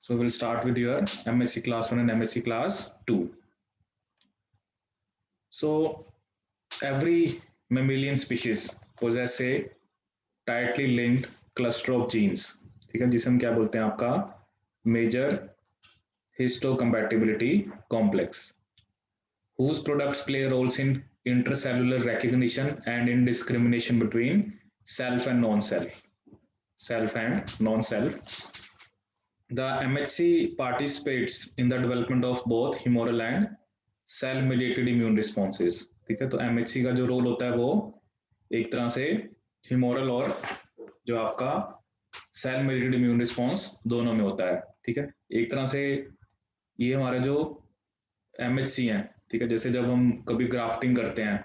So we'll start with your MSc class 1 and MSc class 2. So every mammalian species possess a tightly linked cluster of genes, ठीक है, जिसे हम क्या बोलते हैं आपका major histocompatibility complex, whose products play roles in intercellular recognition and in discrimination between self and non-self. The MHC participates in the development of both humoral and cell mediated immune responses. ठीक है, तो MHC का जो role होता है वो एक तरह से ह्यूमोरल और जो आपका सेल mediated immune response दोनों में होता है. ठीक है, एक तरह से ये हमारे जो MHC हैं, ठीक है, जैसे जब हम कभी ग्राफ्टिंग करते हैं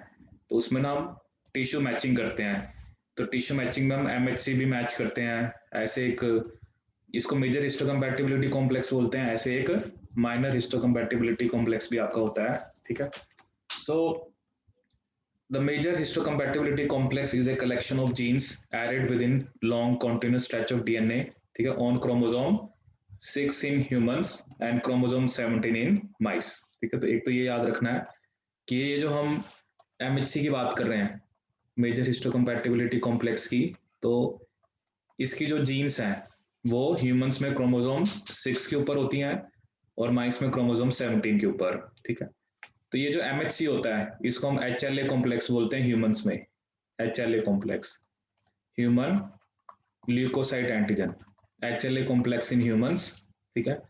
तो उसमें ना हम टिश्यू मैचिंग करते हैं, तो टिश्यू मैचिंग में हम MHC भी मैच करते हैं. ऐसे एक इसको मेजर हिस्टोकम्पैटिबिलिटी कॉम्प्लेक्स बोलते हैं, ऐसे एक माइनर हिस्टोकम्पैटिबिलिटी कॉम्प्लेक्स भी आपका होता है. ठीक है, so the major histocompatibility complex is a collection of genes added within long continuous stretch of DNA. ठीक है, on chromosome 6 in humans and chromosome 17 in mice. ठीक है, तो एक तो ये याद रखना है कि ये जो हम MHC की बात कर रहे हैं, मेजर हिस्टोकम्पैटिबिलिटी कॉम्प्लेक्स की, तो इसकी जो जीन्स हैं वो ह्यूमंस में क्रोमोसोम 6 के ऊपर होती हैं और माइस में क्रोमोसोम 17 के ऊपर. ठीक है, तो ये जो MHC होता है इसको हम HLA कॉम्प्लेक्स बोलते हैं ह्यूमंस में. HLA complex, human leukocyte antigen, HLA complex in humans. ठीक है,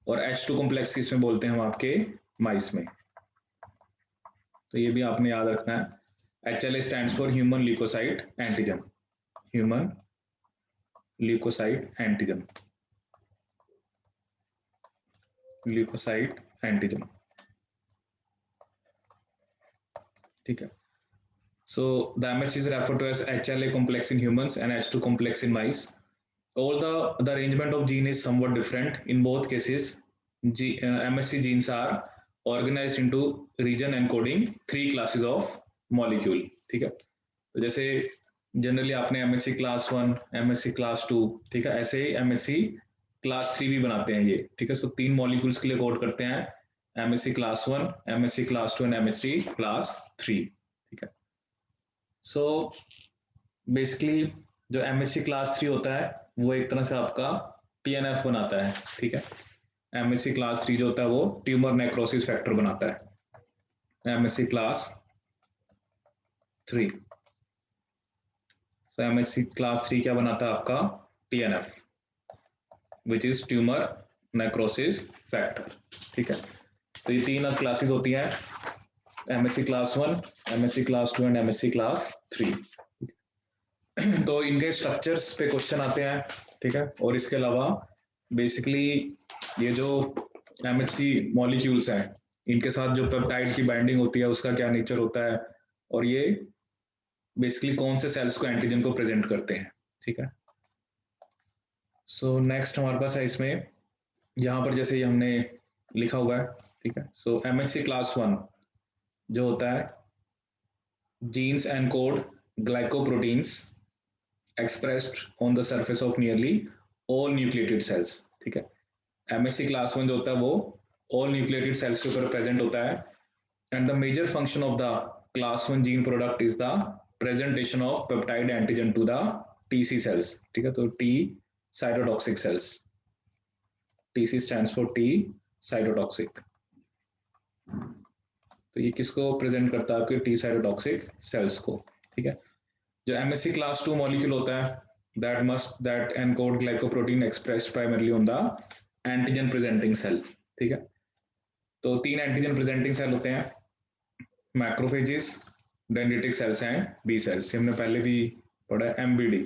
और H2 कॉम्प्लेक्स इसमें बोलते हैं हम आपके माइस में. तो ये भी आपने याद रखना है. HLA stands for human leukocyte antigen, human leukocyte antigen. ठीक है, so the MHC is referred to as HLA complex in humans and H2 complex in mice. All the arrangement of gene is somewhat different in both cases. MHC genes are organized into region encoding 3 classes of molecule. ठीक है, तो जैसे generally आपने MSc class 1, MSc class 2, ठीक है, ऐसे ही MSc class 3 भी बनाते हैं ये. ठीक है, सो 3 मॉलिक्यूल्स के लिए कोड करते हैं, MSc class 1, MSc class 2 and MSc class 3. ठीक है, सो बेसिकली जो MSc क्लास 3 होता है वो एक तरह से आपका TNF बनाता है. ठीक है, MSc क्लास 3 जो होता है वो ट्यूमर नेक्रोसिस फैक्टर बनाता है. MSc class 3, so MHC class 3 क्या बनाता है आपका TNF, which is tumor necrosis factor. ठीक है, तो ये 3 क्लासेस होती हैं, MSc class 1, MSc class 2 and MSc class 3. तो इनके स्ट्रक्चर्स पे क्वेश्चन आते हैं. ठीक है, और इसके अलावा बेसिकली ये जो MHC मॉलिक्यूल्स हैं इनके साथ जो पेप्टाइड की बाइंडिंग होती है उसका क्या नेचर होता है, और ये बेसिकली कौन से सेल्स को एंटीजन को प्रेजेंट करते हैं. ठीक है, सो नेक्स्ट हमारे पास है इसमें यहाँ पर जैसे हमने लिखा हुआ है. ठीक है, सो MHC क्लास 1 जो होता है genes and code glycoproteins expressed on the surface of nearly all nucleated cells. ठीक है, MHC क्लास 1 जो होता है वो ऑल न्यूक्लिएटेड सेल्स के ऊपर प्रेजेंट होता है, and the major function of the class 1 gene product is the presentation of peptide antigen to the TC cells. ठीक है, तो T cytotoxic cells, TC stands for T cytotoxic. तो ये किसको प्रेजेंट करता है आपके T cytotoxic cells को. ठीक है, जो MSc class 2 मॉलिक्यूल होता है that encode glycoprotein expressed primarily on the antigen presenting cell. ठीक है, तो 3 एंटीजन प्रेजेंटिंग सेल होते हैं, macrophages, dendritic cells and B cells. हमने पहले भी पढ़ा है MBD,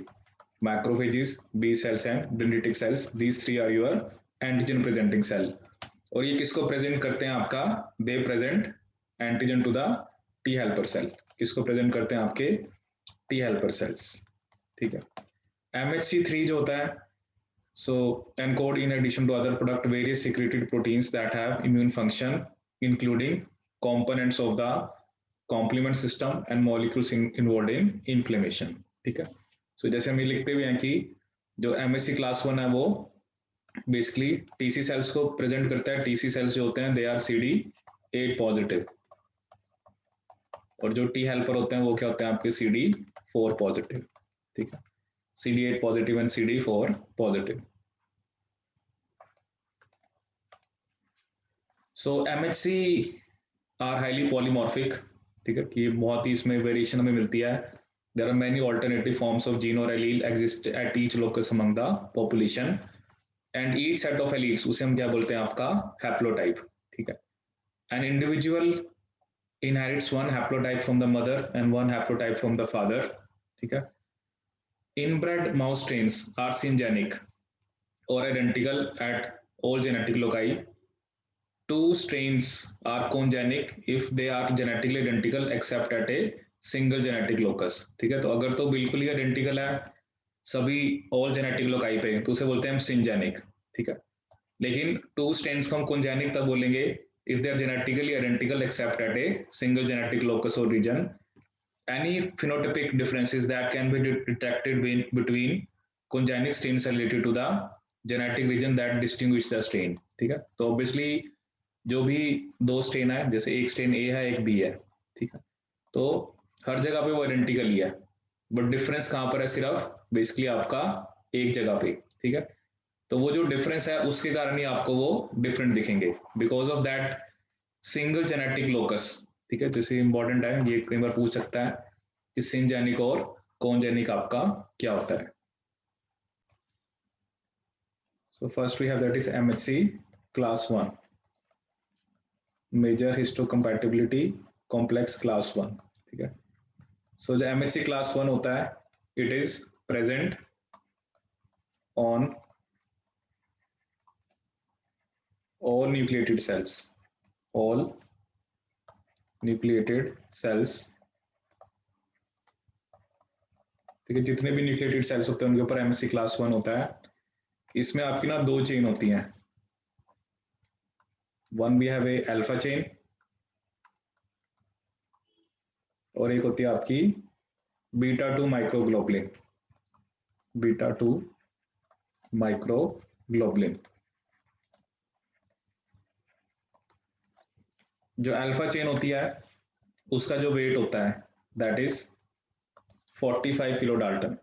macrophages, B cells and dendritic cells. These 3 are your antigen presenting cell. और ये किसको प्रेजेंट करते हैं आपका, they present antigen to the T helper cell. किसको प्रेजेंट करते हैं आपके टी हेल्पर सेल्स. ठीक है, MHC3 जो होता है सो encode in addition to other product various secreted proteins that have immune function including components of the complement system and molecules involved in inflammation. ठीक है, सो जैसे हम ये लिखते हुए हैं कि जो MSc क्लास 1 है वो बेसिकली टीसी सेल्स को प्रेजेंट करता है। टीसी सेल्स जो होते हैं दे आर CD8 पॉजिटिव, और जो टी हेल्पर होते हैं वो क्या होते हैं आपके CD4 पॉजिटिव, ठीक है, CD8 positive and CD4 positive. So MHC are highly polymorphic, ठीक है, कि बहुत ही इसमें वेरिएशन हमें मिलती है। There are many alternative forms of gene or allele exist at each locus among the population, and each set of alleles उसे हम क्या बोलते हैं आपका हैप्लोटाइप, ठीक है। An individual inherits one haplotype from the mother and one haplotype from the father, ठीक है। Inbred mouse strains are syngenic or identical at all genetic loci. Two strains are congenic if they are genetically identical except at a single genetic locus, ठीक है। तो अगर तो बिल्कुल ही identical है सभी ऑल जेनेटिक लोकाई पे तो उसे बोलते हैं हम सिंजेनिक, ठीक है। लेकिन टू स्ट्रेन्स को हम कॉन्जेनिक तब बोलेंगे if they are genetically identical except at a single genetic locus or region. Any phenotypic differences that can be detected between congenic strains are related to the genetic region that distinguish the strain, ठीक है। तो obviously जो भी दो strain है, जैसे एक strain ए है एक बी है, ठीक है, तो हर जगह पे वो आइडेंटिकल ही है, बट डिफरेंस कहाँ पर है, सिर्फ बेसिकली आपका एक जगह पे, ठीक है। तो वो जो डिफरेंस है उसके कारण ही आपको वो डिफरेंट दिखेंगे, because of that single genetic locus, ठीक है। जैसे इंपॉर्टेंट है, ये कई बार पूछ सकता है कि सिंजेनिक और कॉन्जेनिक आपका क्या होता है। So first we have that is MHC class 1, major histocompatibility complex class 1, ठीक है। सो जो MHC क्लास 1 होता है, it is present on all nucleated cells, all nucleated cells, ठीक है। जितने भी न्यूक्लिएटेड सेल्स होते हैं उनके ऊपर MHC क्लास 1 होता है। इसमें आपकी ना दो चेन होती हैं, one we have a alpha chain और एक होती है आपकी β2 माइक्रोग्लोबुलिन, β2 माइक्रोग्लोबुलिन। जो अल्फा चेन होती है उसका जो वेट होता है that is 45 kilo dalton,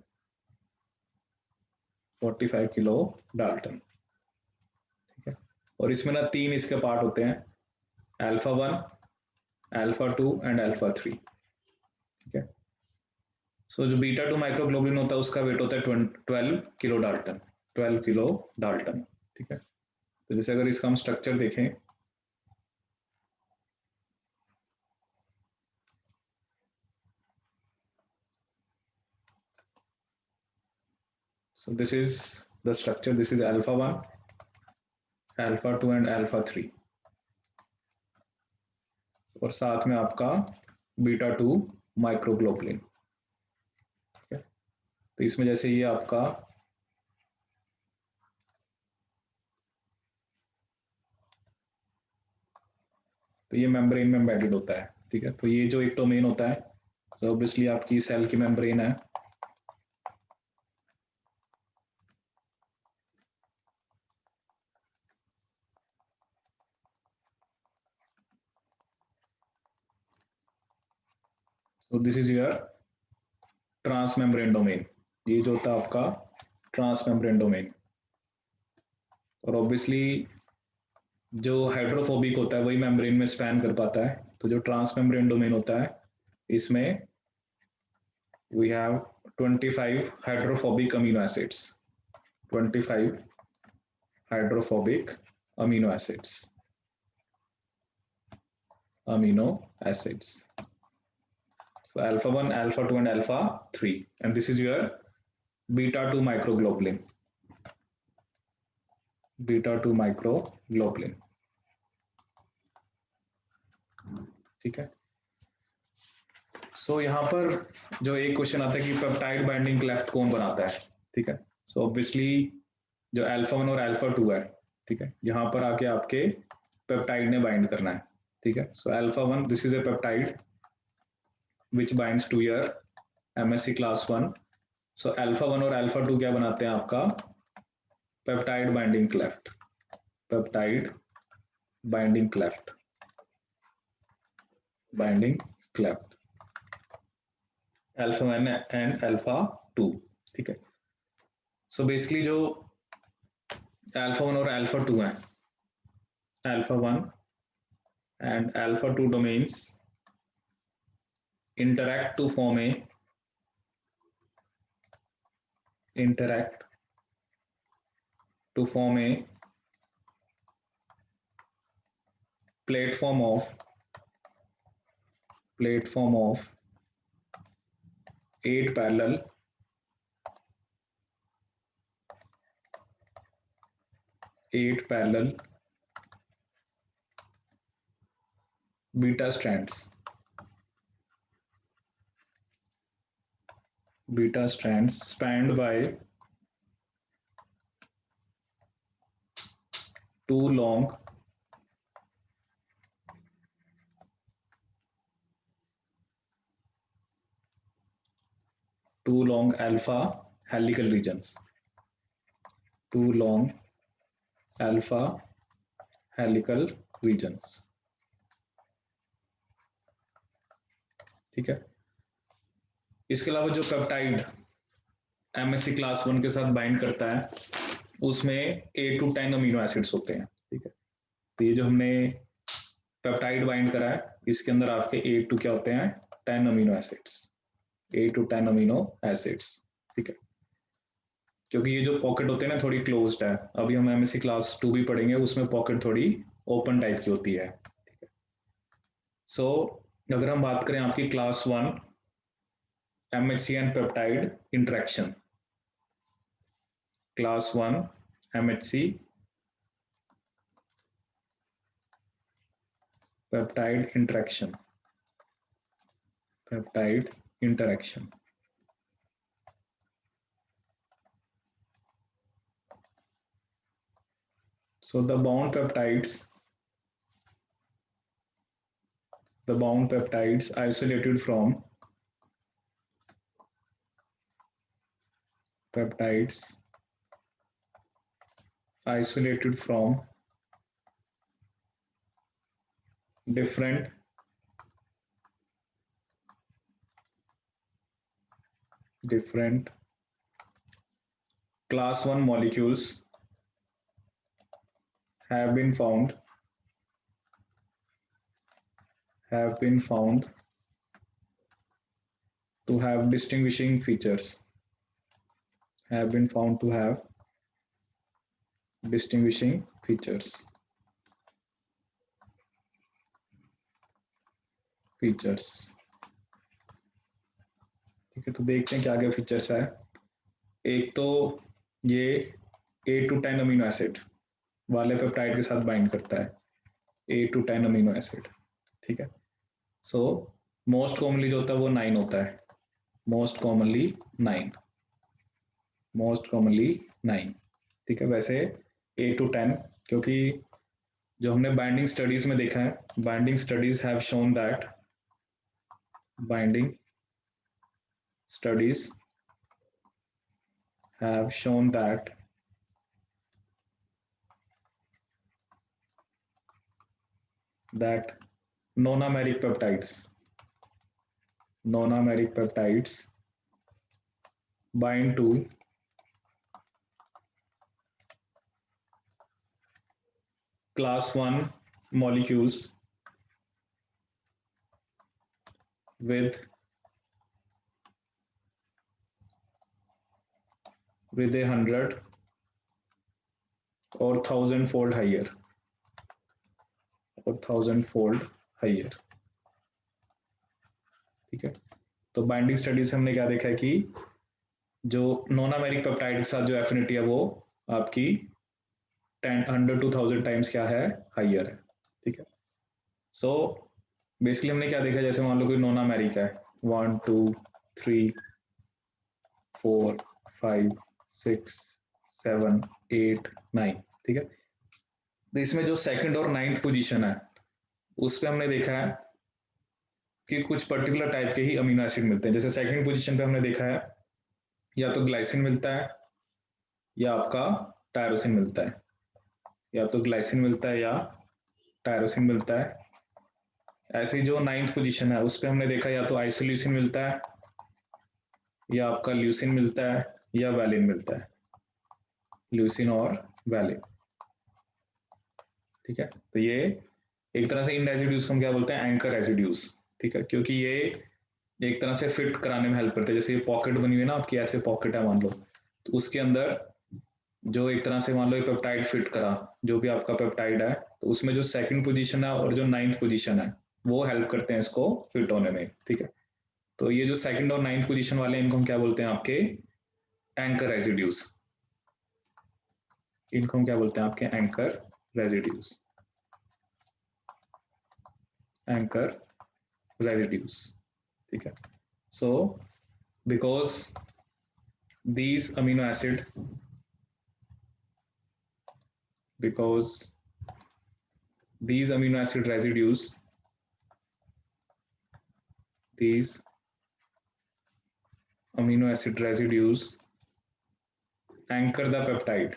45 kilo dalton, ठीक है। और इसमें ना तीन इसके पार्ट होते हैं, अल्फा 1, अल्फा 2 एंड अल्फा 3, ठीक है। सो जो β2 माइक्रोग्लोबुलिन होता है उसका वेट होता है 12 किलो डाल्टन, 12 किलो डाल्टन, ठीक है। तो जैसे अगर इसका हम स्ट्रक्चर देखें, so this is the structure, this is alpha 1, alpha 2 and alpha 3, और साथ में आपका β2 माइक्रोग्लोबुलिन, ठीक है। तो इसमें जैसे ये आपका तो ये मेम्ब्रेन में एम्बेडेड होता है, ठीक है। तो ये जो एक डोमेन होता है, तो ऑब्वियसली आपकी सेल की मेम्ब्रेन है, so this is your transmembrane domain, ये जो होता है आपका ट्रांसमेम्ब्रेन डोमेन। और ऑब्वियसली जो हाइड्रोफोबिक होता है वही मेम्ब्रेन में स्पैन कर पाता है, तो जो ट्रांसमेम्ब्रेन डोमेन होता है इसमें we have 25 hydrophobic amino acids, 25 hydrophobic amino acids, amino acids. So alpha 1, alpha 2 and alpha 3, and this is your β2 microglobulin, β2 microglobulin, ठीक है। सो यहाँ पर जो एक क्वेश्चन आता है कि पेप्टाइड बाइंडिंग क्लेफ्ट कौन बनाता है, ठीक है। सो ऑब्वियसली जो अल्फा 1 और अल्फा 2 है, ठीक है, यहाँ पर आके आपके पेप्टाइड ने बाइंड करना है, ठीक है। So alpha 1 this is a peptide which binds to your MSC class 1. So alpha 1 और alpha 2 क्या बनाते हैं आपका peptide binding cleft, peptide binding cleft, binding cleft, alpha 1 and alpha 2, ठीक है। सो बेसिकली जो अल्फा 1 और अल्फा 2 है, alpha 1 and alpha 2 domains interact to form a platform of 8 parallel beta strands spanned by two long alpha helical regions, ठीक है। इसके अलावा जो पेप्टाइड MSC क्लास 1 के साथ बाइंड करता है उसमें 8 to 10 अमीनो एसिड्स होते हैं, ठीक है। तो ये जो हमने पेप्टाइड बाइंड करा है इसके अंदर आपके 8 to क्या होते हैं 10 amino acids, 8 to 10 amino acids, ठीक है। क्योंकि ये जो पॉकेट होते हैं ना थोड़ी क्लोज्ड है, अभी हम MSC क्लास 2 भी पढ़ेंगे उसमें पॉकेट थोड़ी ओपन टाइप की होती है, ठीक है। सो अगर हम बात करें आपकी class 1 MHC and peptide interaction, class 1 MHC peptide interaction, so the bound peptides isolated from different class 1 molecules have been found to have distinguishing features, ठीक है। तो देखते हैं क्या क्या फीचर्स है। एक तो ये 8 to 10 अमीनो एसिड वाले पेप्टाइड के साथ बाइंड करता है, 8 to 10 अमीनो एसिड, ठीक है। सो मोस्ट कॉमनली जो होता है वो 9 होता है, मोस्ट कॉमनली 9, ठीक है। वैसे 8 to 10 क्योंकि जो हमने बाइंडिंग स्टडीज में देखा है, binding studies have shown that non-americ peptides bind to class 1 molecules with a 100 or 1000-fold higher, ठीक है। तो बाइंडिंग स्टडी से हमने क्या देखा है कि जो नॉन अमेरिक पेप्टाइड के साथ जो एफिनिटी है वो आपकी 100 to 1000 टाइम्स क्या है हाइयर है, ठीक है। सो बेसिकली हमने क्या देखा, जैसे मान लो कोई नॉन अमेरिक है 1 2 3 4 5 6 7 8 9, ठीक है। तो इसमें जो सेकंड और 9th पोजीशन है उस पर हमने देखा है कि कुछ पर्टिकुलर टाइप के ही अमीनो एसिड मिलते हैं। जैसे सेकंड पोजीशन पे हमने देखा है या तो ग्लाइसिन मिलता है या आपका टायरोसिन मिलता है, या तो ग्लाइसिन मिलता है या टायरोसिन मिलता है। ऐसे ही जो 9th पोजीशन है उस पर हमने देखा या तो आइसोल्यूसिन मिलता है, या आपका ल्यूसिन मिलता है, या वैलिन मिलता है, ल्यूसिन और वैलिन। ठीक है, तो ये एक तरह से इन रेजिड्यूज को हम क्या बोलते हैं, एंकर रेजिड्यूज। ठीक है, क्योंकि ये एक तरह से फिट कराने में हेल्प करते हैं। जैसे ये पॉकेट बनी हुई है ना आपकी, ऐसे पॉकेट है मान लो, तो उसके अंदर जो एक तरह से मान लो ये पेप्टाइड फिट करा, जो भी आपका पेप्टाइड है, तो उसमें जो सेकंड पोजीशन है और जो 9th पोजीशन है वो हेल्प करते हैं इसको फिट होने में। ठीक है, तो ये जो सेकंड और 9th पोजीशन वाले इनको हम क्या बोलते हैं, आपके एंकर रेजिड्यूज। इनको हम क्या बोलते हैं, आपके एंकर रेजिड्यूज, एंकर रेजिड्यूज। ठीक है, so because these amino acid because these amino acid residues, these amino acid residues anchor the peptide,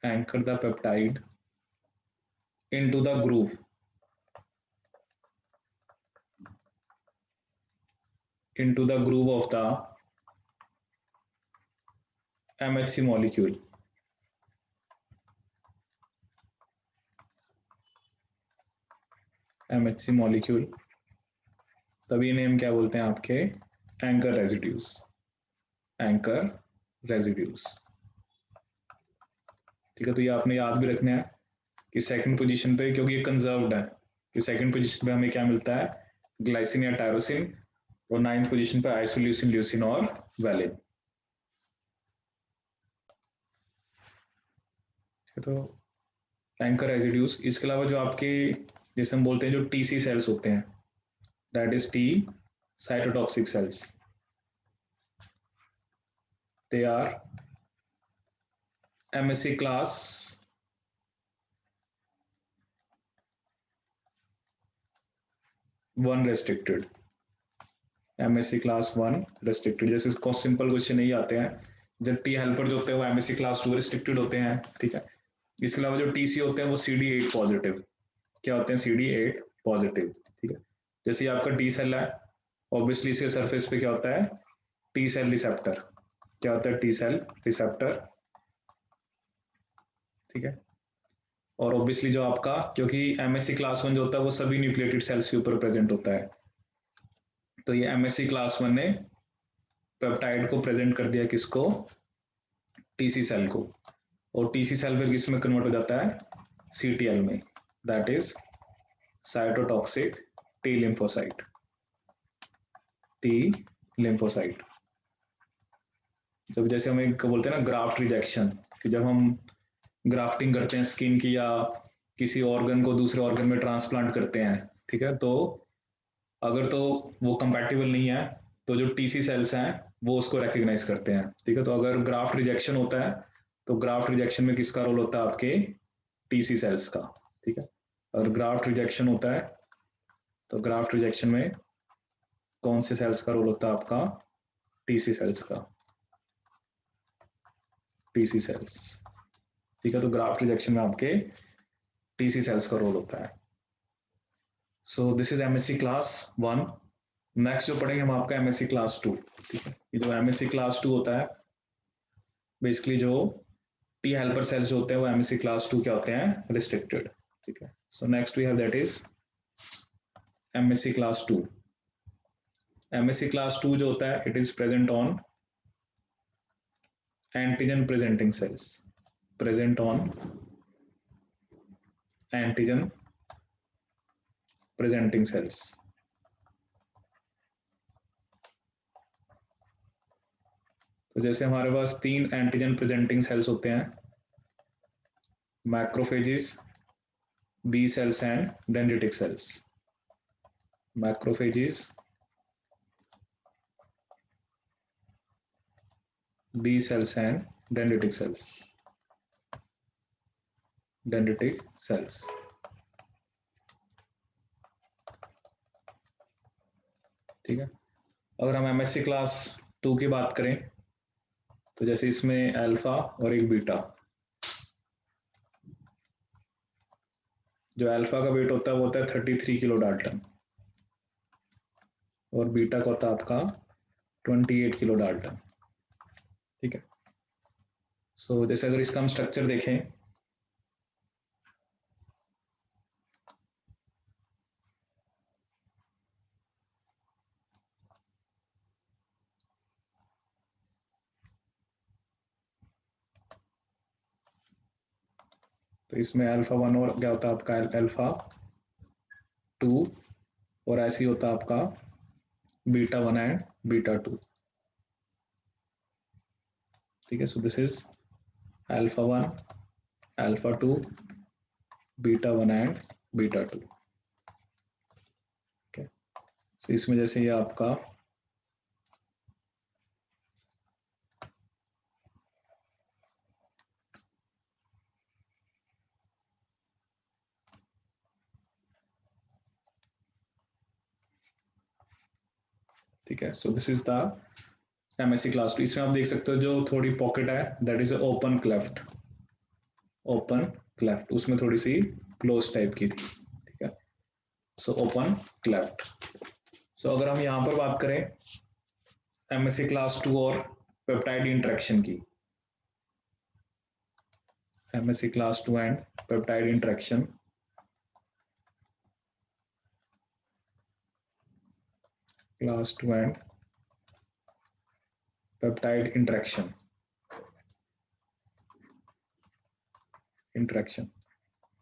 anchor the peptide into the groove, into the groove of the MHC molecule, MHC molecule। तभी इन्हें हम क्या बोलते हैं, आपके anchor residues, anchor residues. ठीक है, तो ये आपने याद भी रखना है कि सेकंड पोजीशन पे, क्योंकि ये कंजर्व्ड है, कि सेकंड पोजीशन पे हमें क्या मिलता है, ग्लाइसिन या टायरोसिन, और 9th पोजीशन पे आइसोल्यूसिन, ल्यूसिन और वैलिन। तो एंकर रेजिड्यूज, इसके अलावा जो आपके जैसे हम बोलते हैं जो टीसी सेल्स होते हैं, that is T cytotoxic cells, they are MSC class 1 restricted, MSC class 1 restricted। जैसे सिंपल क्वेश्चन यही आते हैं, जब टी हेल्पर जो होते हैं वो MSC class 2 restricted होते हैं। ठीक है, इसके अलावा जो TC होते हैं वो CD8 पॉजिटिव, क्या होते हैं, CD8 पॉजिटिव। ठीक है, जैसे आपका टी सेल है, ऑब्वियसली इसके सरफेस पे क्या होता है, टी सेल रिसेप्टर, क्या होता है, टी सेल रिसेप्टर। ठीक है, और ऑब्वियसली जो आपका, क्योंकि MSC क्लास 1 जो होता है वो सभी न्यूक्लिएटेड सेल्स के ऊपर प्रेजेंट होता है, तो ये MSC क्लास 1 ने पेप्टाइड को प्रेजेंट कर दिया, किसको, टीसी सेल को, और टीसी सेल फिर किस में कन्वर्ट हो जाता है, CTL में, that is cytotoxic T lymphocyte, T lymphocyte. जब जैसे हम एक बोलते हैं ना ग्राफ्ट रिजेक्शन, कि जब हम ग्राफ्टिंग करते हैं स्किन की, या किसी ऑर्गन को दूसरे ऑर्गन में ट्रांसप्लांट करते हैं, ठीक है, तो अगर तो वो कंपैटिबल नहीं है, तो जो टीसी सेल्स हैं वो उसको रिकॉग्नाइज करते हैं। ठीक है, तो अगर ग्राफ्ट रिजेक्शन होता है, तो ग्राफ्ट रिजेक्शन में किसका रोल होता है, आपके टीसी सेल्स का। ठीक है, अगर ग्राफ्ट रिजेक्शन होता है, तो ग्राफ्ट रिजेक्शन में कौन से सेल्स का रोल होता है, आपका टीसी सेल्स का, टीसी सेल्स। ठीक है, तो ग्राफ्ट रिजेक्शन में आपके टीसी सेल्स का रोल होता है। So this is MSC class 1। Next जो पढ़ेंगे हम आपका MSC क्लास 2। ठीक है, ये जो MSC क्लास 2 होता है, बेसिकली जो टी हेल्पर सेल्स होते हैं वो MSC क्लास 2 क्या होते हैं, रिस्ट्रिक्टेड। ठीक है, so next we have that is MSC class 2। MSC class 2 जो होता है, it is present on antigen presenting cells, present on antigen presenting cells. तो जैसे हमारे पास 3 एंटीजन प्रेजेंटिंग सेल्स होते हैं, macrophages, B cells and dendritic cells. Macrophages, B cells and dendritic cells, dendritic cells। ठीक है, अगर हम MSC क्लास 2 की बात करें, तो जैसे इसमें अल्फा और एक बीटा, जो अल्फा का वेट होता है वो होता है 33 किलो डाल्टन और बीटा का होता है आपका 28 किलो डाल्टन। ठीक है, सो जैसे अगर इसका हम स्ट्रक्चर देखें, तो इसमें अल्फा 1 और क्या होता है आपका अल्फा 2, और ऐसे ही होता है आपका बीटा 1 एंड बीटा 2। ठीक है, so this is alpha 1, alpha 2, beta 1 and beta 2। Okay, so इसमें जैसे ये आपका ठीक है, so this is the MSc class 2। इसमें आप देख सकते हो जो थोड़ी पॉकेट है that is open cleft, open cleft, उसमें थोड़ी सी क्लोज टाइप की थी। ठीक है, सो ओपन क्लेफ्ट। सो अगर हम यहाँ पर बात करें एमएससी क्लास 2 और पेप्टाइड इंटरेक्शन की, MSc class 2 and peptide interaction, class 2 and peptide interaction, interaction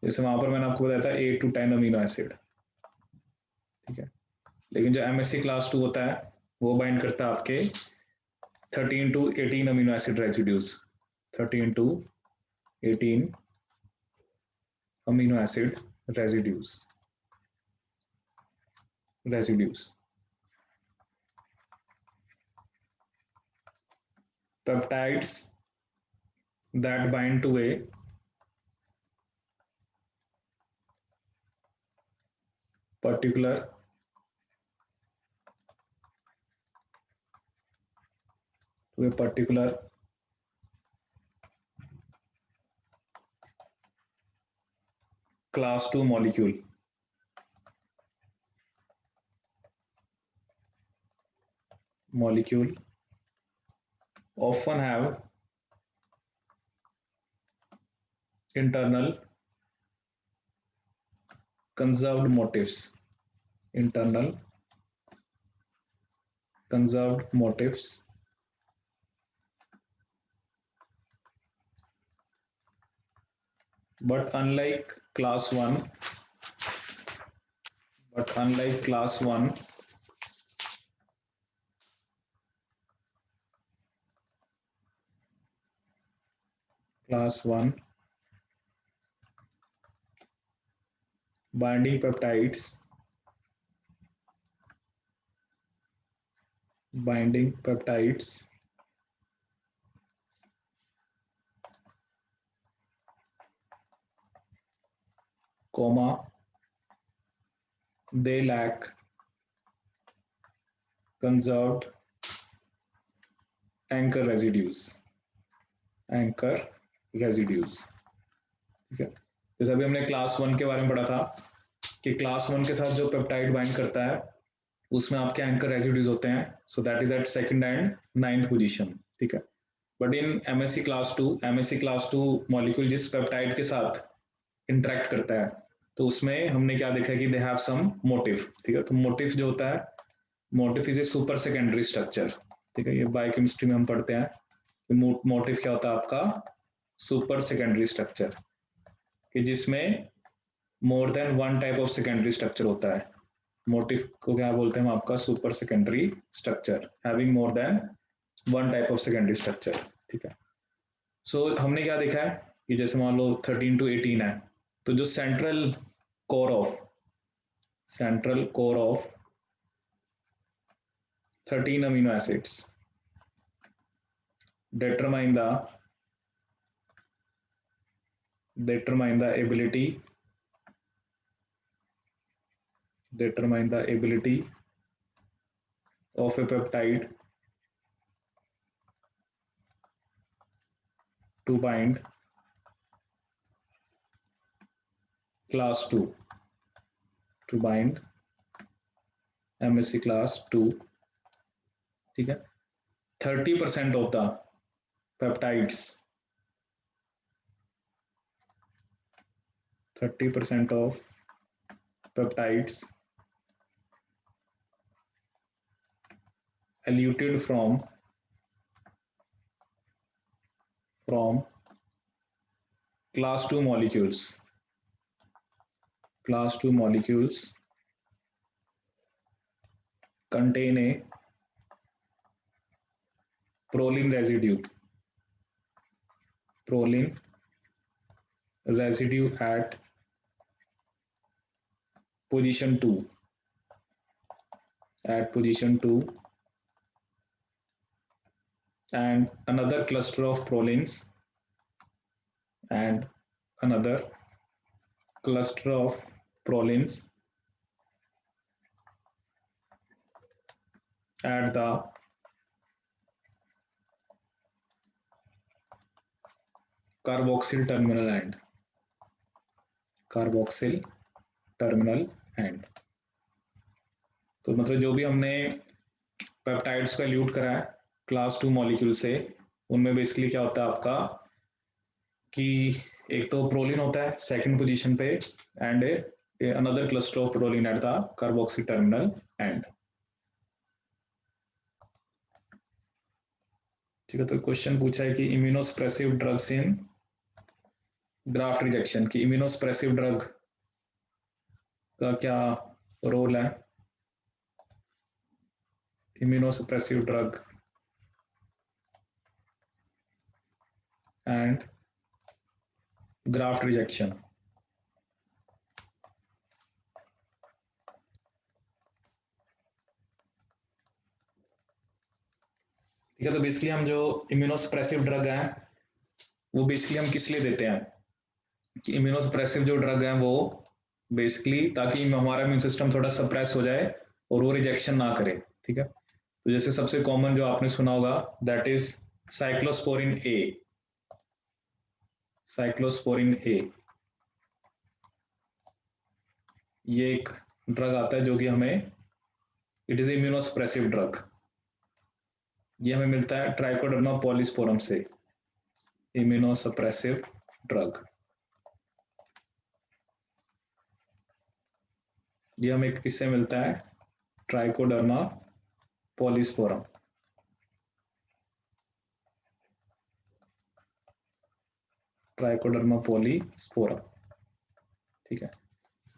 जैसे वहां पर मैंने आपको बताया था 8 to 10 अमीनो एसिड। ठीक है, लेकिन जो एमएससी क्लास 2 होता है वो बाइंड करता है आपके 13 to 18 amino acid residues, 13 to 18 amino acid residues. Peptides that bind to a particular class 2 molecule, often have internal conserved motifs, internal conserved motifs but unlike class 1 class 1 binding peptides comma they lack conserved anchor residues, ठीक है, जैसे अभी हमने class 1 के बारे में पढ़ा था कि क्लास 1 के साथ जो पेप्टाइड बाइंड करता है उसमें आपके एंकर रेसिड्यूज होते हैं, so that is at second and 9th position. ठीक है, but in MSC class 2 molecule जिस पेप्टाइड के साथ इंटरेक्ट करता है तो उसमें हमने क्या देखा कि दे हैव सम मोटिव। ठीक है, तो मोटिव जो होता है, motive is a super secondary structure. ठीक है, ये बायोकेमिस्ट्री में हम पढ़ते हैं मोटिव क्या होता है आपका सुपर सेकेंडरी स्ट्रक्चर, कि जिसमें more than one type of secondary structure होता है। मोटिव को क्या बोलते हैं हम आपका super secondary structure, having more than one type of secondary structure. ठीक है, सो हमने क्या देखा है कि जैसे मान लो 13 to 18 है, तो जो central core of 13 amino acids determine the ability of a peptide to bind class 2, to bind MSC class 2, ठीक है. 30% of the peptides, 30% of peptides eluted from class 2 molecules, class 2 molecules contain a proline residue, proline residue at position 2, at position 2, and another cluster of prolines, and another cluster of prolines at the carboxyl terminal end, carboxyl terminal end. तो मतलब जो भी हमने peptides को elude करा है class 2 molecule से, उनमें बेसिकली क्या होता है आपका कि एक तो प्रोलिन होता है सेकंड पोजीशन पे and another cluster of proline at the carboxy terminal and. ठीक है. तो क्वेश्चन पूछा है कि immunosuppressive drugs in graft rejection, की इम्यूनोसप्रेसिव ड्रग का क्या रोल है. Immunosuppressive drug and graft rejection. ठीक है. तो बेसिकली हम जो इम्यूनोसप्रेसिव ड्रग हैं वो बेसिकली हम किस लिए देते हैं कि इम्यूनोसप्रेसिव जो ड्रग हैं वो बेसिकली ताकि हमारा इम्यून सिस्टम थोड़ा सप्रेस हो जाए और वो रिजेक्शन ना करे. ठीक है. तो जैसे सबसे कॉमन जो आपने सुना होगा that is cyclosporine A, cyclosporine A. ये एक ड्रग आता है जो कि हमें इट इज इम्यूनोसप्रेसिव ड्रग. ये हमें मिलता है ट्राइकोडर्मा पॉलीस्पोरम से, इम्यूनोसप्रेसिव ड्रग. ये हमें किससे मिलता है, ट्राइकोडर्मा पॉलीस्पोरम. Trichoderma polysporum. ठीक है.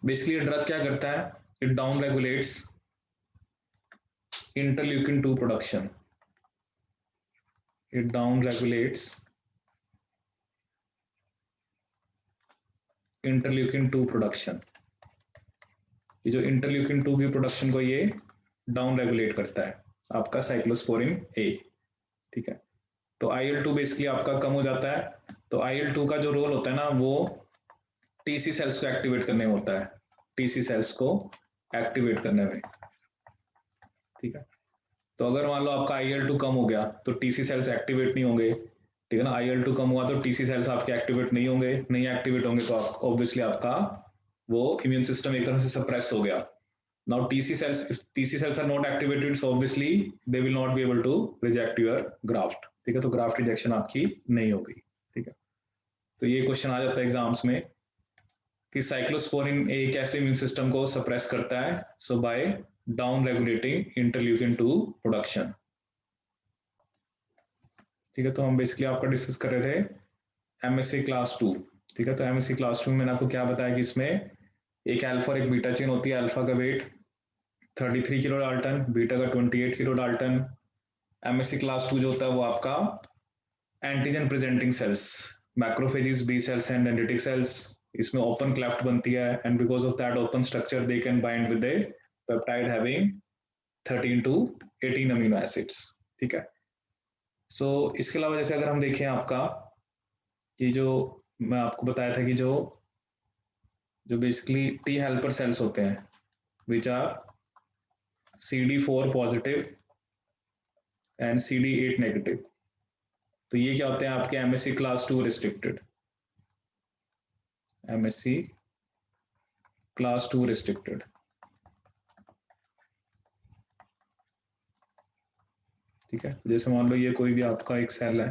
बेसिकली ड्रग क्या करता है, it down regulates interleukin 2 production, it down regulates interleukin 2 production. ये जो इंटरल्यूकिन 2 की प्रोडक्शन को ये डाउन रेगुलेट करता है आपका साइक्लोस्पोरिन ए. ठीक है. तो IL-2 बेसिकली आपका कम हो जाता है. तो IL-2 का जो रोल होता है ना वो टीसी सेल्स को एक्टिवेट करने में होता है, टीसी सेल्स को एक्टिवेट करने में. ठीक है. तो अगर मान लो आपका IL-2 कम हो गया तो टीसी सेल्स एक्टिवेट नहीं होंगे. ठीक है ना. IL-2 कम हुआ तो टीसी सेल्स आपके एक्टिवेट नहीं होंगे, नहीं एक्टिवेट होंगे तो ऑब्वियसली आपका वो इम्यून सिस्टम एक तरह से सप्रेस हो गया. Now TC cells are not activated so obviously they will not be able to reject your graft. ठीक है. तो ग्राफ्ट रिजेक्शन आपकी नहीं होगी. ठीक है. तो ये क्वेश्चन आ जाता है एग्जाम्स में कि साइक्लोस्पोरिन ए कैसे इम्यून सिस्टम को सप्रेस करता है. So by down regulating interleukin 2 production. ठीक है. तो हम बेसिकली आपका डिस्कस कर रहे थे MSC क्लास 2. ठीक है. तो MSC क्लास 2 में मैंने आपको क्या बताया कि इसमें एक अल्फा और एक बीटा चेन होती है. अल्फा का वेट 33 किलो डाल्टन, बीटा का 28 किलो डाल्टन. MSC क्लास 2 जो होता है वो आपका antigen presenting cells, macrophages, B cells and dendritic cells, इसमें ओपन क्लेफ्ट बनती है and because of that open structure they can bind with a peptide having 13 to 18 amino acids. ठीक है. सो इसके अलावा जैसे अगर हम देखें आपका ये जो मैं आपको बताया था कि जो बेसिकली टी हेल्पर सेल्स होते हैं which are CD4 positive and CD8 negative. तो ये क्या होते हैं आपके MSc class 2 restricted, MSc class 2 restricted. ठीक है, जैसे मान लो ये कोई भी आपका एक सेल है,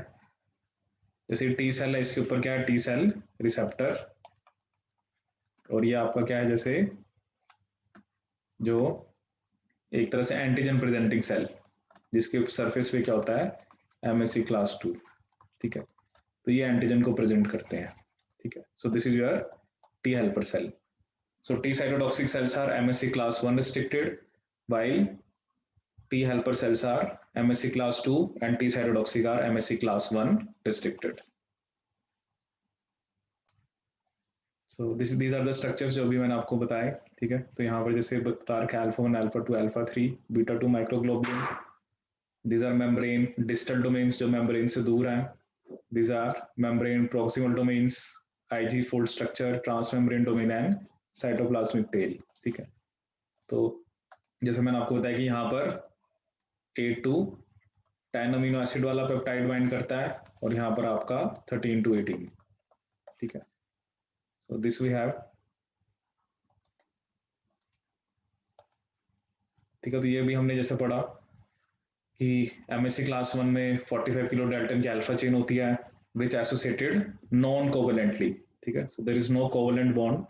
जैसे टी सेल है, इसके ऊपर क्या है, टी सेल रिसेप्टर, और ये आपका क्या है, जैसे जो एक तरह से एंटीजन प्रेजेंटिंग सेल, जिसके सरफेस पे क्या होता है, MSc क्लास 2। ठीक है, तो ये एंटीजन को प्रेजेंट करते हैं। ठीक है, so this is your T helper cell. So T cytotoxic cells are MSc class 1 restricted, while T helper cells are MSc class 2 and T cytotoxic are MSc class 1 restricted. So these are the structures जो अभी मैंने आपको बताए। ठीक है, तो यहाँ पर जैसे बता रखा है alpha 1, alpha 2, alpha 3, beta 2 microglobulin. These are membrane distal domains जो membrane से दूर हैं। These are membrane proximal domains, IG fold structure, transmembrane domain and cytoplasmic tail। ठीक है, तो जैसे मैंने आपको बताया कि यहाँ पर 8 to 10 अमीनो एसिड वाला पेप्टाइड बाइंड करता है, और यहाँ पर आपका 13 to 18। ठीक है, सो दिस वी हैव। ठीक है, तो ये भी हमने जैसे पढ़ा कि MSc क्लास 1 में 45 किलो डाल्टन की अल्फा चेन होती है विच एसोसिएटेड नॉन कोवेलेंटली। ठीक है, so there is no covalent bond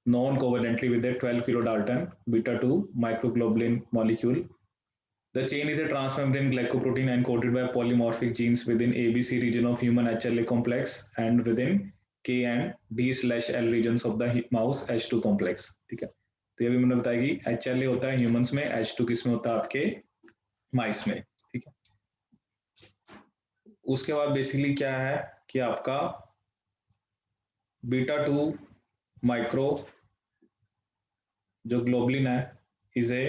non covalently with 12 kilo dalton beta 2 microglobulin molecule. The chain is a transmembrane glycoprotein encoded by polymorphic genes within ABC region of human HLA complex and within K and D/L regions of the mouse H2 complex। ठीक है, तो ये भी मैंने बताया कि HLA होता है ह्यूमंस में, H2 किस में होता है, आपके माइस में। ठीक है, उसके बाद बेसिकली क्या है कि आपका बीटा 2 माइक्रो जो ग्लोबुलिन है is a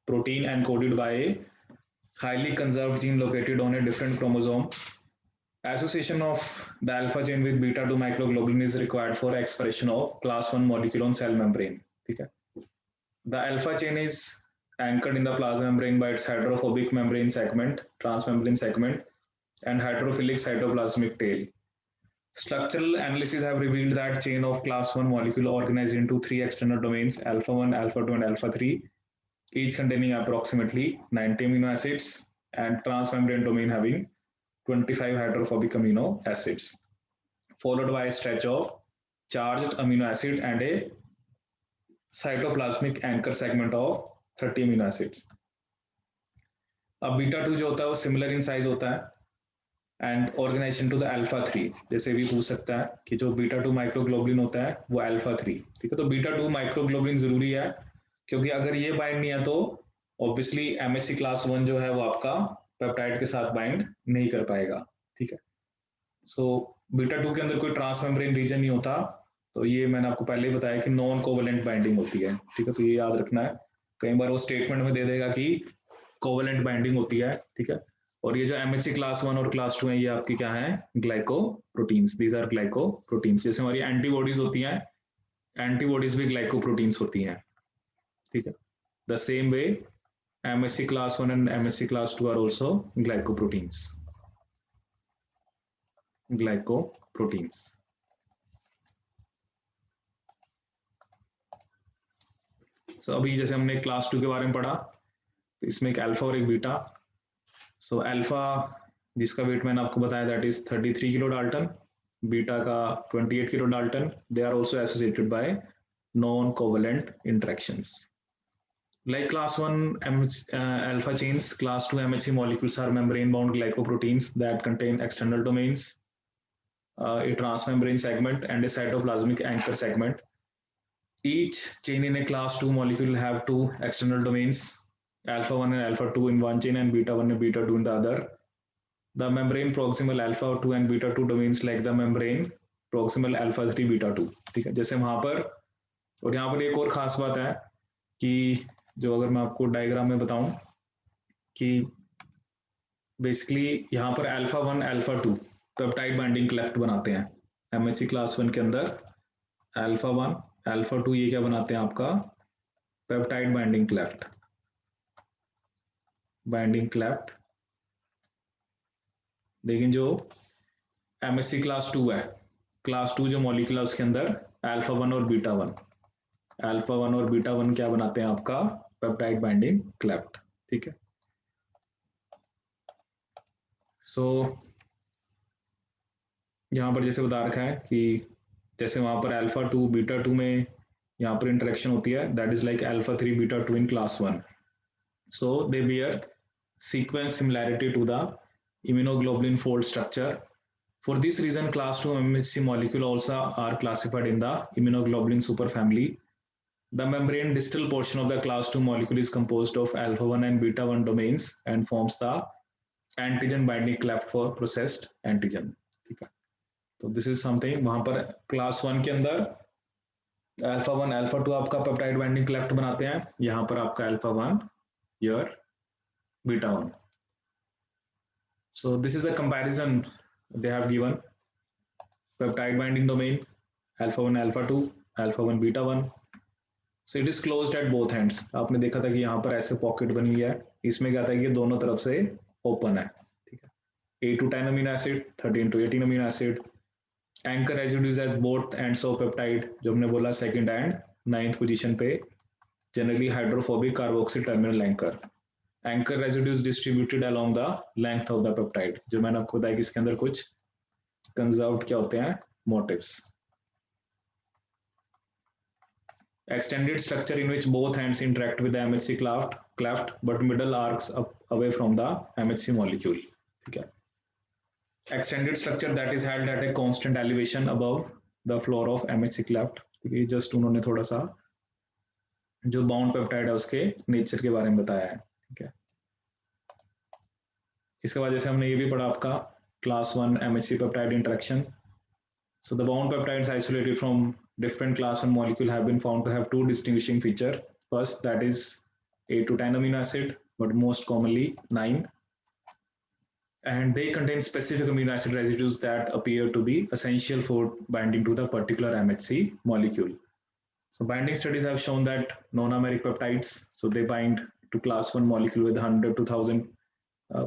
protein encoded by a highly conserved gene located on a different chromosome. Association of the alpha chain with beta 2 microglobulin is required for expression of class 1 molecule on cell membrane। ठीक है, the alpha chain is anchored in the plasma membrane by its hydrophobic membrane segment, transmembrane segment, and hydrophilic cytoplasmic tail. Structural analysis have revealed that chain of class 1 molecule organized into 3 external domains, alpha 1, alpha 2, and alpha 3, each containing approximately 90 amino acids, and transmembrane domain having 25 hydrophobic amino acids, followed by a stretch of charged amino acid and a cytoplasmic anchor segment of 30 amino acids। अब beta 2 जो होता है वो similar in size होता है and organisation to the alpha 3। जैसे भी पूछ सकता है कि जो बीटा 2 माइक्रोग्लोबुलिन होता है वो अल्फा 3। ठीक है, तो बीटा 2 माइक्रोग्लोबुलिन जरूरी है, क्योंकि अगर ये बाइंड नहीं है तो ऑब्वियसली MSc क्लास 1 जो है वो आपका पेप्टाइड के साथ बाइंड नहीं कर पाएगा। ठीक है, सो बीटा 2 के अंदर कोई ट्रांसमेम्ब्रेन रीजन नहीं होता, तो ये मैंने आपको पहले ही बताया कि नॉन कोवेलेंट बाइंडिंग होती है। ठीक है, तो ये याद रखना है, कई बार वो स्टेटमेंट में दे देगा कि कोवेलेंट बाइंडिंग होती है। ठीक है, और ये जो MSc क्लास 1 और क्लास 2 है ये आपकी क्या है, ग्लाइकोप्रोटीन्स। These are glycoproteins. जैसे हमारी एंटीबॉडीज होती हैं, एंटीबॉडीज भी ग्लाइकोप्रोटीन्स होती हैं। ठीक है, the same way MSc class 1 and MSc class 2 are also glycoproteins। Glycoproteins। So अभी जैसे हमने क्लास 2 के बारे में पढ़ा, तो इसमें एक अल्फा और एक बीटा। सो अल्फा जिसका वेट मैंने आपको बताया that is 33 kilo dalton, beta का 28 kilo dalton. They are also associated by non covalent interactions. Like class 1 alpha chains, class 2 MHC molecules are membrane-bound glycoproteins that contain external domains, a transmembrane segment, and a cytoplasmic anchor segment. Each chain in a class 2 molecule have 2 external domains, alpha 1 and alpha 2 in one chain, and beta 1 and beta 2 in the other. The membrane proximal alpha 2 and beta 2 domains like the membrane proximal alpha 3 beta 2। ठीक है, जैसे वहां पर, और यहाँ पर एक और खास बात है कि जो अगर मैं आपको डायग्राम में बताऊं कि बेसिकली यहाँ पर alpha 1 alpha 2 peptide binding cleft बनाते हैं MSc क्लास 1 के अंदर। अल्फा 1 अल्फा 2 ये क्या बनाते हैं, आपका पेप्टाइड बाइंडिंग क्लेफ्ट लेकिन जो MHC क्लास 2 है, क्लास 2 जो मॉलिक्यूल है उसके अंदर अल्फा 1 और बीटा 1, अल्फा 1 और बीटा 1 क्या बनाते हैं आपका पेप्टाइड बाइंडिंग क्लेफ्ट, ठीक है। सो यहाँ पर जैसे बता रखा है कि जैसे वहां पर अल्फा 2 बीटा 2 में यहाँ पर इंटरेक्शन होती है, that is like alpha 3 beta 2 in class 1, so they bear sequence similarity to the immunoglobulin fold structure. For this reason, class 2 MHC molecule also are classified in the immunoglobulin superfamily. The membrane distal portion of the class 2 molecule is composed of alpha 1 and beta 1 domains and forms the antigen binding cleft for processed antigen, ठीक है। तो this is something, वहां पर class 1 के अंदर alpha 1 alpha 2 आपका peptide binding cleft बनाते हैं, यहाँ पर आपका alpha 1 your beta 1. So this is a comparison they have given. Peptide binding domain alpha 1 alpha 2 alpha 1 beta 1. So it is closed at both ends. आपने देखा था कि यहाँ पर ऐसे पॉकेट बनी हुई है, इसमें क्या था कि दोनों तरफ से ओपन है, ठीक है। 8 to 10 amino acid, 13 to 18 amino acid. Anchor residues at both ends of peptide, जो हमने बोला सेकंड एंड 9th पोजीशन पे, generally hydrophobic carboxyl terminal anchor. Anchor residues distributed along the length of the peptide, जो मैंने आपको बताया कि इसके अंदर कुछ कंजर्व्ड क्या होते हैं motives. Extended structure in which both ends interact with the MHC cleft but middle arcs up away from the MHC molecule, ठीक है। Extended structure that is held at a constant elevation above the floor of MHC cleft, ठीक है। Just उन्होंने थोड़ा सा जो bound peptide है उसके नेचर के बारे में बताया है, ठीक है। इसके बाद जैसे हमने ये भी पढ़ा आपका class 1 MHC peptide interaction. So the bound peptides isolated from different class 1 molecule have been found to have two distinguishing features. First, that is 8 to 10 amino acid, but most commonly 9. And they contain specific amino acid residues that appear to be essential for binding to the particular MHC molecule. So binding studies have shown that non-americ peptides, so they bind to class 1 molecule with 100 to 1000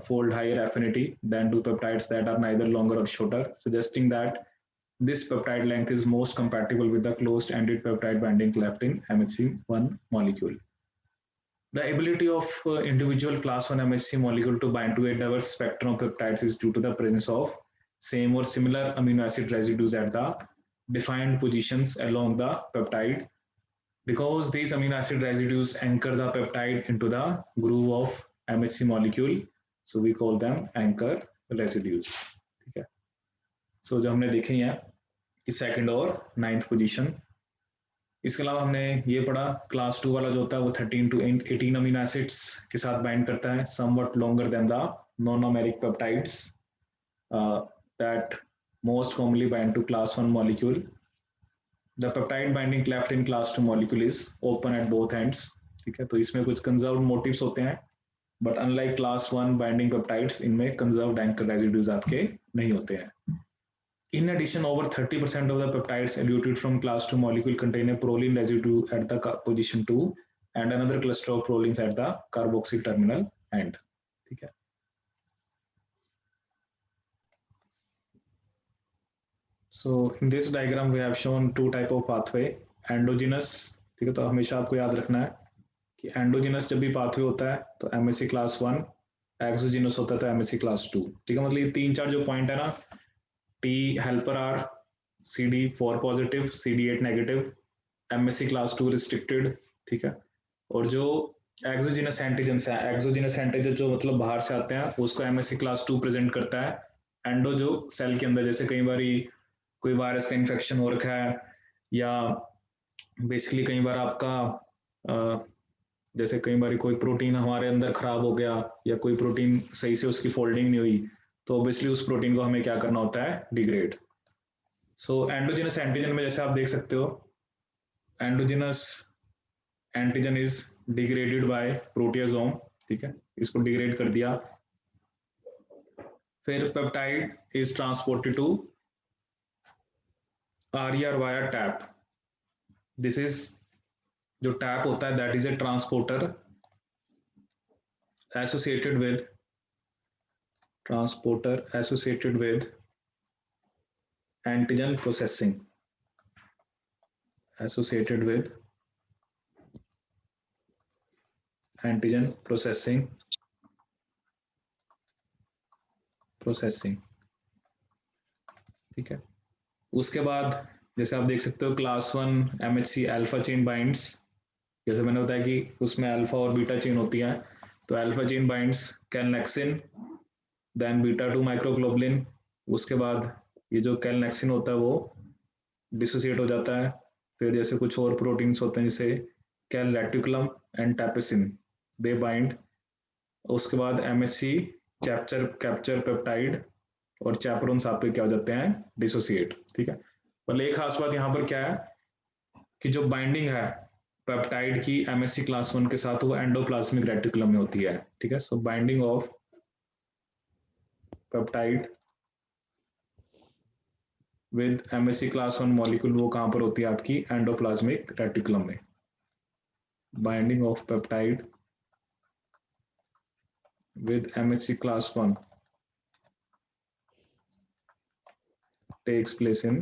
fold higher affinity than to peptides that are neither longer or shorter, suggesting that this peptide length is most compatible with the closed-ended peptide binding cleft in MHC1 molecule. The ability of individual class 1 MHC molecule to bind to a diverse spectrum of peptides is due to the presence of same or similar amino acid residues at the defined positions along the peptide. Because these amino acid residues anchor the peptide into the groove of MHC molecule, so we call them anchor residues, ठीक है। सो जो हमने देखे हैं कि second और 9th position. इसके अलावा हमने ये पढ़ा क्लास 2 वाला जो होता है वो 13 to 18 अमीनो एसिड्स के साथ बाइंड करता है, somewhat longer than the non-americ peptides that most commonly bind to class 1 molecule. The peptide binding cleft in class 2 molecule is open at both ends, ठीक है। तो इसमें कुछ कंजर्व्ड मोटिव्स होते हैं, but unlike class 1 binding peptides इनमें conserved anchor residues आपके नहीं होते हैं। In addition, over 30% of the peptides eluted from class 2 molecule contain a proline residue at the position 2 and another cluster of prolines at the carboxyl terminal end, ठीक है। So in this diagram we have shown two type of pathway, endogenous, ठीक है। तो हमेशा आपको याद रखना है कि एंडोजिनस जब भी पाथवे होता है तो MHC क्लास 1, एक्सोजिनस होता है तो MHC क्लास 2, ठीक है। मतलब ये 3-4 जो पॉइंट है ना, T helper R, CD4 positive, CD8 negative, MHC class 2 restricted, ठीक है। और जो एक्सोजिनस एंटीजेंस है, एक्सोजिनस एंटीजन जो मतलब बाहर से आते हैं उसको MHC क्लास 2 प्रेजेंट करता है। एंडो जो सेल के अंदर, जैसे कई बार कोई वायरस का इन्फेक्शन हो रखा है या बेसिकली कई बार आपका जैसे कई बार कोई प्रोटीन हमारे अंदर खराब हो गया या कोई प्रोटीन सही से उसकी फोल्डिंग नहीं हुई, तो ऑब्वियसली उस प्रोटीन को हमें क्या करना होता है, डिग्रेड। सो एंडोजिनस एंटीजन में जैसे आप देख सकते हो, endogenous antigen is degraded by proteasome, ठीक है, इसको डिग्रेड कर दिया। फिर peptide is transported to RER via TAP. This is जो टैप होता है that is a transporter associated with transporter associated with antigen processing, associated with antigen processing, ठीक है। उसके बाद जैसे आप देख सकते हो class 1 MHC alpha chain binds, जैसे मैंने बताया कि उसमें अल्फा और बीटा चेन होती है, तो alpha chain binds calnexin, then beta 2 microglobulin. उसके बाद ये जो कैलनेक्सिन होता है वो डिसोसिएट हो जाता है। फिर जैसे कुछ और प्रोटीन्स होते हैं जैसे कैल रेटिकुलम एंड टैपिसिन, दे बाइंड। उसके बाद MHC कैप्चर पेप्टाइड और चैपरोन्स आपके क्या हो जाते हैं, डिसोसिएट, ठीक है। पर एक खास बात यहाँ पर क्या है कि जो बाइंडिंग है पेप्टाइड की MHC क्लास 1 के साथ वो एंडोप्लाज्मिक रेटिकुलम में होती है, ठीक है। So binding of peptide with MHC class 1 molecule वो कहां पर होती है आपकी एंडोप्लाज्मिक रेटिकुलम में। बाइंडिंग ऑफ पेप्टाइड with MHC class 1 takes place in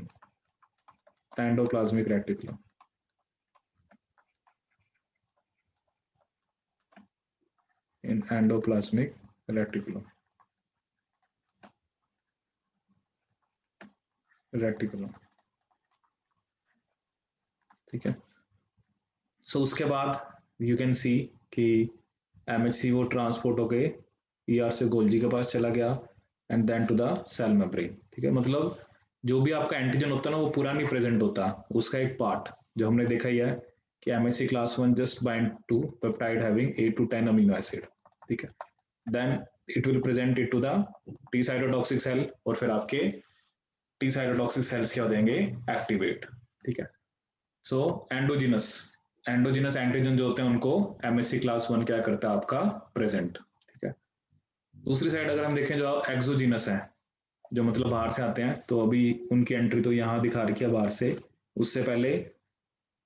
endoplasmic reticulum. In endoplasmic reticulum. ठीक है। सो उसके बाद यू कैन सी कि MHC वो ट्रांसपोर्ट होके ER से गोल्जी के पास चला गया and then to the cell membrane, ठीक है। मतलब जो भी आपका एंटीजन होता है ना वो पूरा नहीं प्रेजेंट होता, उसका एक पार्ट जो हमने देखा ही है कि MHC class 1 just bind to peptide having 8 to 10 amino acid, ठीक है। Then it will present it to the T cytotoxic cell और फिर आपके टी साइटोटॉक्सिक सेल्स क्या हो जाएंगे, एक्टिवेट, ठीक है। सो एंडोजिनस एंटीजन जो होते हैं उनको MHC class 1 क्या करता है आपका प्रेजेंट, ठीक है। दूसरी साइड अगर हम देखें जो एक्सोजिनस है, जो मतलब बाहर से आते हैं, तो अभी उनकी एंट्री तो यहाँ दिखा रखी है बाहर से, उससे पहले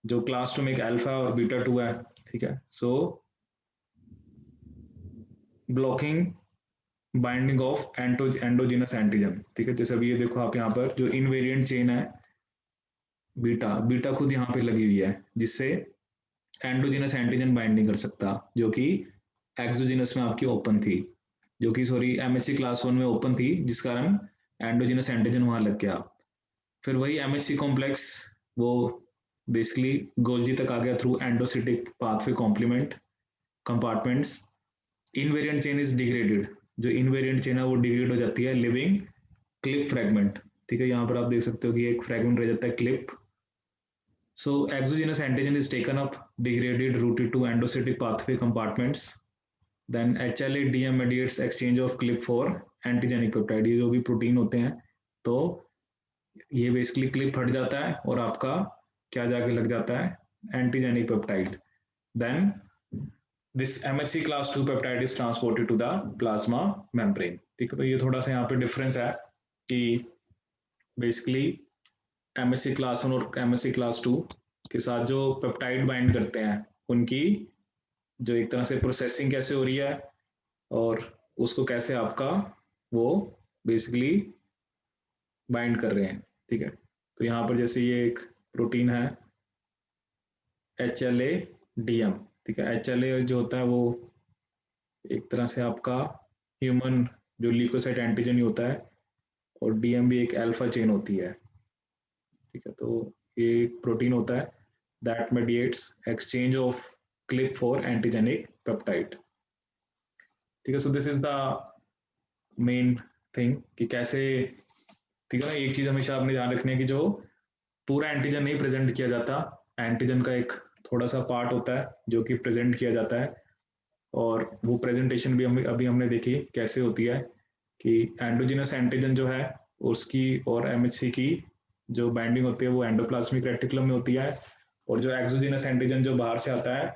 जो क्लास 2 में एक अल्फा और बीटा 2 है, ठीक है। So blocking binding of endogenous antigen, ठीक है। जैसे अभी ये देखो आप यहाँ पर जो इनवेरिएंट चेन है बीटा खुद यहाँ पे लगी हुई है, जिससे एंडोजिनस एंटीजन बाइंड नहीं कर सकता, जो कि एक्सोजिनस में आपकी ओपन थी, जो कि सॉरी MHC क्लास 1 में ओपन थी, जिस कारण एंडोजिनस एंटीजन वहां लग गया। फिर वही MHC कॉम्प्लेक्स वो बेसिकली गोल्जी तक आ गया through endocytic pathway complement compartments. Invariant chain is degraded, जो इनवेरिएंट चेन है वो डिग्रेड हो जाती है लिविंग क्लिप फ्रेगमेंट, ठीक है। यहाँ पर आप देख सकते हो कि एक फ्रेगमेंट रह जाता है clip. So exogenous antigen is taken up, degraded, routed to endocytic pathway compartments. Then HLA-DM mediates exchange of clip for antigenic peptide। ये जो भी प्रोटीन होते हैं तो ये बेसिकली क्लिप हट जाता है और आपका क्या जाके लग जाता है, antigenic peptide. Then this MHC class 2 peptide is transported to the plasma membrane, ठीक है। तो ये थोड़ा सा यहाँ पे डिफरेंस है कि बेसिकली MHC class 1 और MHC class 2 के साथ जो पेप्टाइड बाइंड करते हैं उनकी जो एक तरह से प्रोसेसिंग कैसे हो रही है और उसको कैसे आपका वो बेसिकली बाइंड कर रहे हैं, ठीक है। तो यहाँ पर जैसे ये एक प्रोटीन है HLA-DM, ठीक है। HLA जो होता है वो एक तरह से आपका ह्यूमन जो ल्यूकोसाइट एंटीजन ही होता है और DM भी एक अल्फा चेन होती है, ठीक है। तो ये एक प्रोटीन होता है that mediates exchange of clip for antigenic peptide, ठीक है। So this is the main thing कि कैसे, ठीक है ना। एक चीज हमेशा आपने ध्यान रखनी है कि जो पूरा एंटीजन नहीं प्रेजेंट किया जाता, एंटीजन का एक थोड़ा सा पार्ट होता है जो कि प्रेजेंट किया जाता है, और वो प्रेजेंटेशन भी अभी हमने देखी कैसे होती है कि एंडोजिनस एंटीजन जो है उसकी और MHC की जो बाइंडिंग होती है वो एंडोप्लाज्मिक रेटिकुलम में होती है, और जो एक्सोजिनस एंटीजन जो बाहर से आता है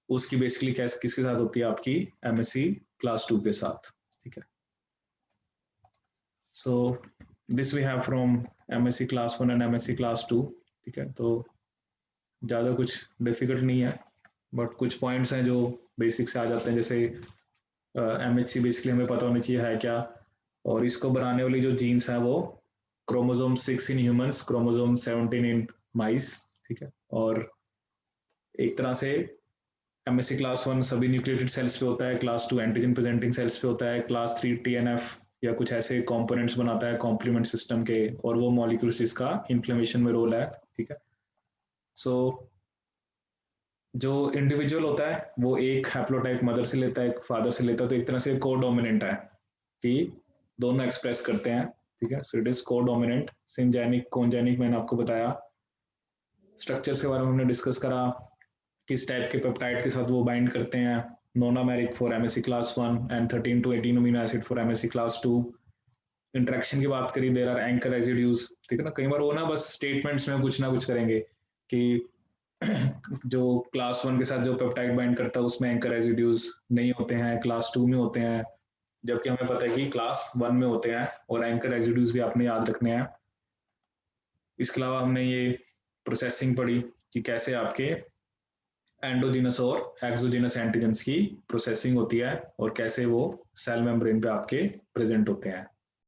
उसकी बेसिकली किसके साथ होती है आपकी MHC क्लास 2 के साथ, ठीक है। So this we have from MHC class 1 and MHC class 2, ठीक है। तो ज़्यादा कुछ डिफिकल्ट नहीं है, बट कुछ पॉइंट्स हैं जो बेसिक से आ जाते हैं, जैसे MHC बेसिकली हमें पता होना चाहिए है क्या, और इसको बनाने वाली जो जीन्स है वो chromosome 6 in humans, chromosome 17 in mice, ठीक है। और एक तरह से MSC क्लास 1 सभी न्यूक्लियोटाइड सेल्स पे होता है, क्लास 2 एंटीजन प्रेजेंटिंग सेल्स पे होता है, क्लास 3 TNF या कुछ ऐसे कंपोनेंट्स बनाता है कॉम्प्लीमेंट सिस्टम के, और वो मॉलिक्यूल्स जिसका इन्फ्लेमेशन में रोल है, ठीक है। सो जो इंडिविजुअल होता है वो एक हैप्लोटाइप मदर से लेता है, एक फादर से लेता है, तो एक तरह से कोडोमिनेंट है कि दोनों एक्सप्रेस करते हैं, ठीक है। So it is कोडोमिनेंट। सिंजेनिक कोनजेनिक मैंने आपको बताया, स्ट्रक्चर्स के बारे में हमने डिस्कस करा, किस टाइप के पेप्टाइड के साथ वो बाइंड करते हैं, monomeric for MSC class 1 and 13 to 18 amino acid for MSC class 2। Interaction की बात करी, देयर आर एंकर रेजिड्यूज, ठीक है ना। कई बार वो ना बस स्टेटमेंट्स में कुछ ना कुछ करेंगे कि जो क्लास 1 के साथ जो पेप्टाइड बाइंड करता है उसमें एंकर रेजिड्यूज नहीं होते हैं, क्लास 2 में होते हैं, जबकि हमें पता है कि क्लास 1 में होते हैं, और एंकर रेजिड्यूज भी आपने याद रखने हैं। इसके अलावा हमने ये प्रोसेसिंग पढ़ी कि कैसे आपके एंडोजिनस और एक्सोजिनस एंटीजेंस की प्रोसेसिंग होती है और कैसे वो सेल मेम्ब्रेन पे आपके प्रेजेंट होते हैं।